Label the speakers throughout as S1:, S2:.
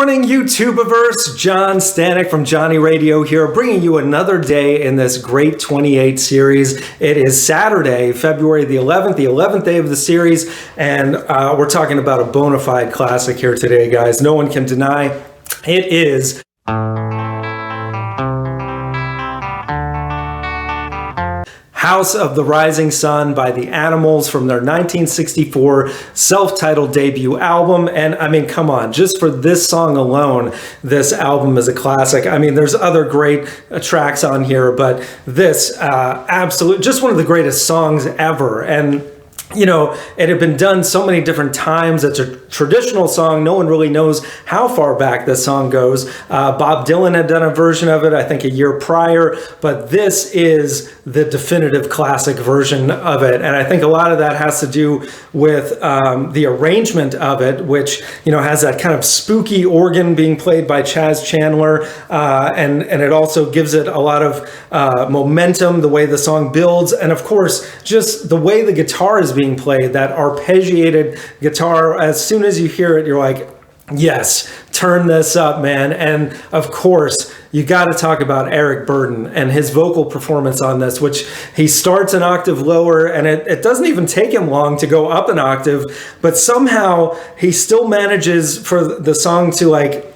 S1: morning, YouTubeverse. John Stanek from Johnny Radio here, bringing you another day in this Great 28 series. It is Saturday, February the 11th day of the series, and we're talking about a bona fide classic here today, guys. No one can deny it is House of the Rising Sun by the Animals from their 1964 self-titled debut album. And I mean, come on, just for this song alone, this album is a classic. I mean, there's other great tracks on here, but this absolute, just one of the greatest songs ever. And you know, it had been done so many different times. It's a traditional song. No one really knows how far back this song goes. Bob Dylan had done a version of it, I think, a year prior, but this is the definitive classic version of it. And I think a lot of that has to do with the arrangement of it, which, you know, has that kind of spooky organ being played by Chas Chandler. And it also gives it a lot of momentum, the way the song builds. And of course, just the way the guitar is being played, that arpeggiated guitar. As soon as you hear it, you're like, yes, turn this up, man. And of course, you got to talk about Eric Burdon and his vocal performance on this, which he starts an octave lower, and it doesn't even take him long to go up an octave, but somehow he still manages for the song to like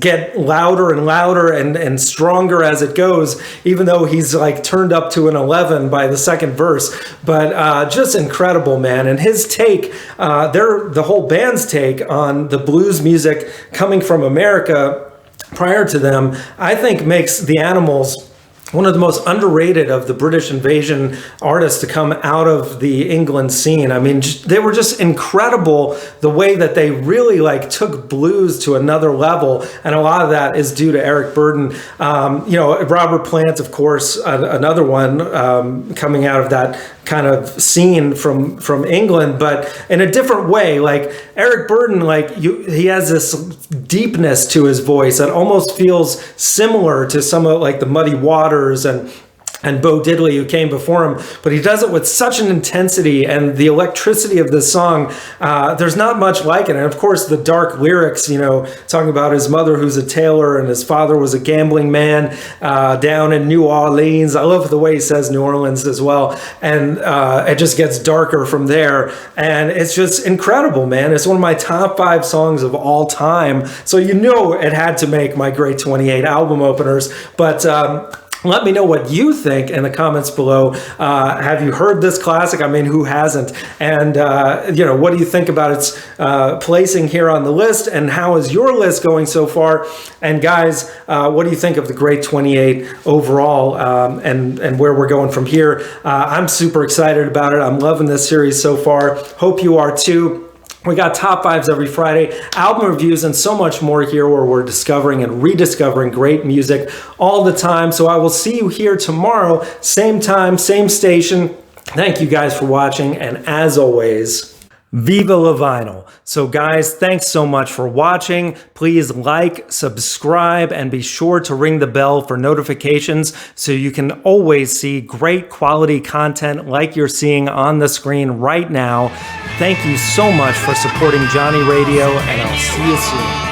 S1: get louder and louder and stronger as it goes, even though he's like turned up to an 11 by the second verse. But just incredible, man. And his take, the whole band's take on the blues music coming from America prior to them, I think makes the Animals one of the most underrated of the British invasion artists to come out of the England scene. I mean, they were just incredible, the way that they really like took blues to another level. And a lot of that is due to Eric Burdon. You know, Robert Plant, of course, another one coming out of that kind of scene from England, but in a different way. Like Eric Burdon, he has this deepness to his voice that almost feels similar to some of like the Muddy Waters and Bo Diddley, who came before him, but he does it with such an intensity, and the electricity of this song, there's not much like it. And of course, the dark lyrics, you know, talking about his mother who's a tailor and his father was a gambling man down in New Orleans. I love the way he says New Orleans as well. And it just gets darker from there. And it's just incredible, man. It's one of my top 5 songs of all time. So you know it had to make my Great 28 album openers. But let me know what you think in the comments below. Have you heard this classic? I mean, who hasn't? And, you know, what do you think about its placing here on the list? And how is your list going so far? And guys, what do you think of the Great 28 overall, and where we're going from here? I'm super excited about it. I'm loving this series so far. Hope you are too. We got top 5s every Friday, album reviews, and so much more here, where we're discovering and rediscovering great music all the time. So I will see you here tomorrow, same time, same station. Thank you guys for watching, and as always, Viva La Vinyl. So guys, thanks so much for watching. Please like, subscribe, and be sure to ring the bell for notifications so you can always see great quality content like you're seeing on the screen right now. Thank you so much for supporting Johnny Radio, and I'll see you soon.